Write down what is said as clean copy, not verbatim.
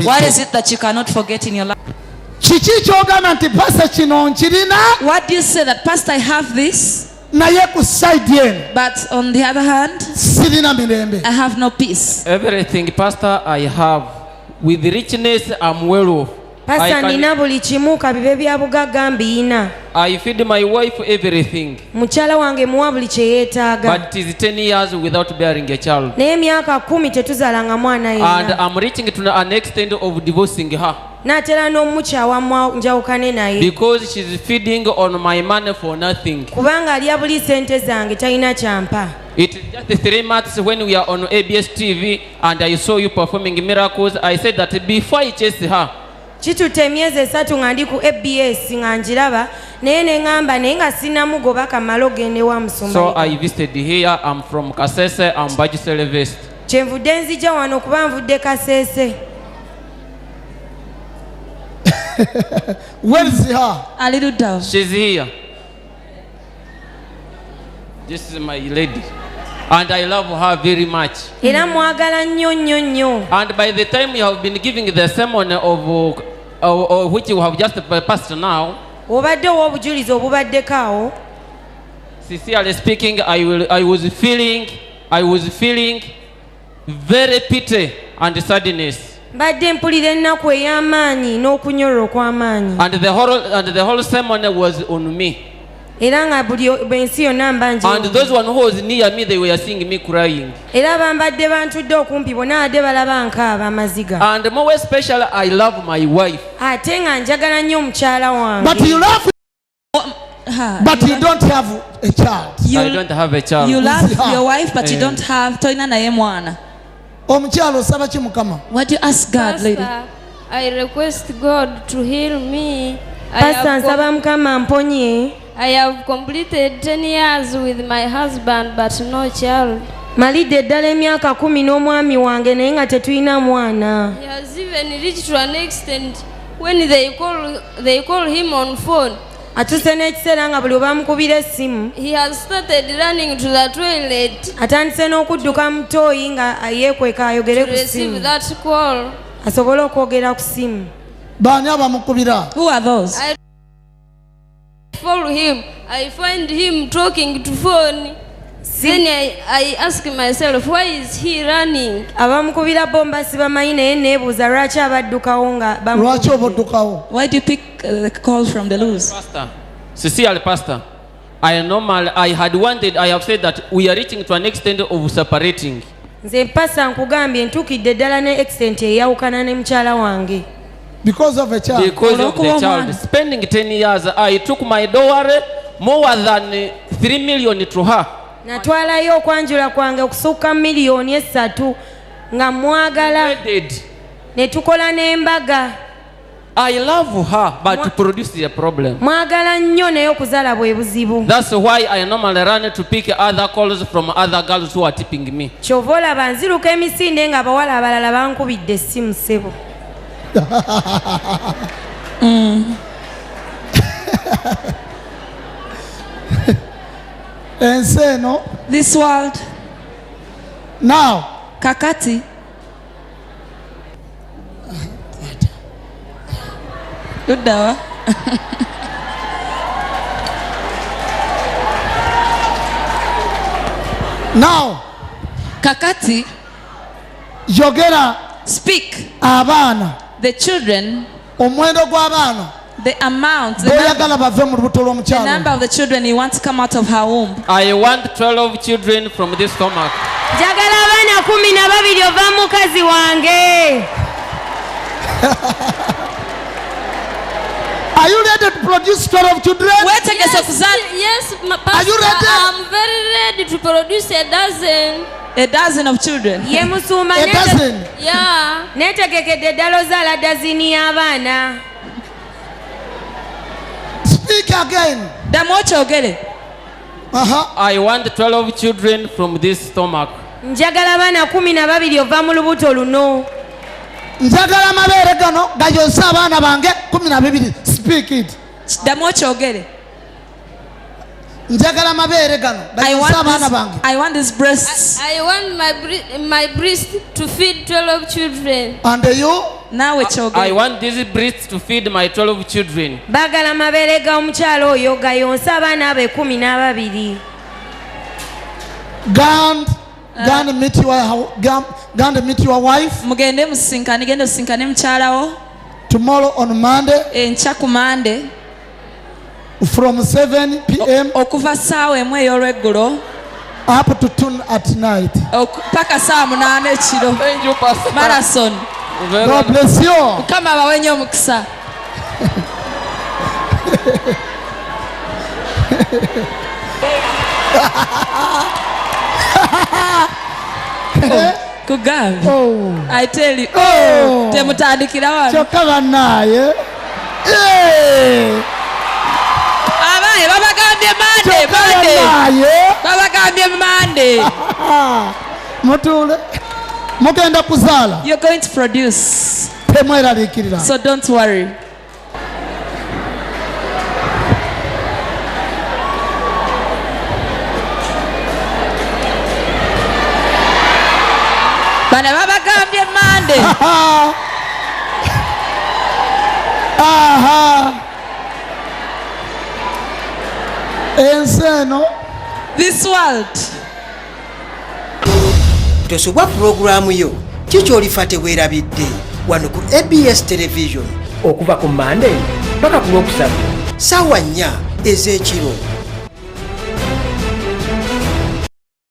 What is it that you cannot forget in your life? What do you say that, Pastor, I have this, but on the other hand, I have no peace? Everything, Pastor, I have. With richness, I'm well off. I feed my wife everything. But it is 10 years without bearing a child. And I'm reaching to an extent of divorcing her. Because she's feeding on my money for nothing. It is just 3 months when we are on ABS TV and I saw you performing miracles. I said that before I chase her, Chitute miezi 3 nga ndi ku ABS nga njiraba naye ne ngamba naye nga sinamugoba kamalo gende wa Musumba. So I visited here. I'm from Kasese. I'm Baji Celeste. Kyenvudde nzija wano kuba nvudde Kasese. Where is her? A little down. She's here. This is my lady. And I love her very much. Era mwagala nnyo nnyo nnyo. And by the time you have been giving the sermon of which you have just passed now, obadde obujulizi obubaddekaawo, sincerely speaking, I was feeling very pity and sadness. Mbadde mpulira ennaku ey'amaanyi n'okunyolwa okw'amaanyi. And the whole sermon was on me. Era nga buli bensi yonna mbanje. And those one who was near me, they were seeing me crying. Era bambadde bantudde okumpi bonna adde balaba nkaaba amaziga. And more especially, I love my wife. Ate nga njagala nnyo mukyala wange. But you love but you don't have a child. I don't have a child. You love your wife, but you don't have toina na ye mwana. Omukyala osaba ki Mukama? What do you ask God, lady? I request God to heal me. Pastor, nsaba Mukama amponye. I have completed 10 years with my husband but no child. Malidde eddala emyaka 10 n'omwami wange naye nga tetulina mwana. He has even reached to an extent when they call him on phone. Atuse n'ekiseera nga buli bamukubira essimu. He has started running to the toilet. Atandise n'okudduka mu tooyi nga yeekweka ayogere ku ssimu. Receive that call. Asobole okwogera ku ssimu. Baani abamukubira? Who are those? I follow him. I find him talking to phone. Then I ask myself, why is he running? Abamukubira bomba sibamanyi naye neebuuza lwaki abaddukawo nga lwaki obaddukawo? Why do you pick the call from the loose? Pastor, sincerely, Pastor, I have said that we are reaching to an extent of separating. Nze mpasa nkugambye ntuukidde ddala ne extent eyawukana ne mukyala wange. Because of a child. Because of the child. Spending 10 years, I took my dowry more than 3 million to her. Natwalayo okwanjula kwange okusukka miliyoni 3 nga mwagala. Ne tukola n'embaga. I love her, but to produce a problem. Mwagala nnyo naye okuzaala bwe buzibu. That's why I normally run to pick other calls from other girls who are tipping me. Kyova olaba nziruka emisinde nga abawala abalala bankubidde essimu ssebo. Enseno. This world. Now. Kakati. Good dawa. Now. Kakati. Yogera. Speak. Abana. The children. Omwendo gw'abaana. The amount, the number of the children you want to come out of her womb. I want 12 children from this stomach. Jagala abaana 12 ova mukazi wange. Are you ready to produce 12 children? Yes, Pastor, are you ready? I'm very ready to produce a dozen. A dozen of children. Ye Musumba. A dozen? Yeah. Netegekedde ddala ozaala dazini y'abaana. Speak again. I want 12 children from this stomach. Njagala abaana 12 ova mu lubuto luno. Njagala amabeere gano gayonsa abaana bange 12. Speak it. njagala mabeere gano I want these breasts. I want my breast to feed 12 children. And you? I want these breasts to feed my 12 children. Bagala mabeere ga omukyala oyo gayonsa abaana be 12. Go and meet your wife. Mugende musinkane mukyala wo. Tomorrow on Monday. Enkya ku Monday. From 7 p.m. okuva saawa emu ey'olweggulo up to 2 at night. Paka saa 8 ekiro. Thank you, Pastor. Marathon. God bless you. Mukama bawenye omukisa. Kugambi. I tell you. Temutandikira wano. Kyokka bannaye. Abaye babagambye Monday. Mutule. Mugenda kuzaala. You're going to produce. Temweraliikirira. So don't worry. Bana babagambye Monday. Ensi eno. This world. Tosobwa programu yo kikyolifa teweerabidde wano ku ABS television okuva ku Monday paka ku Lwokusatu ssaawa 4 ez'ekiro.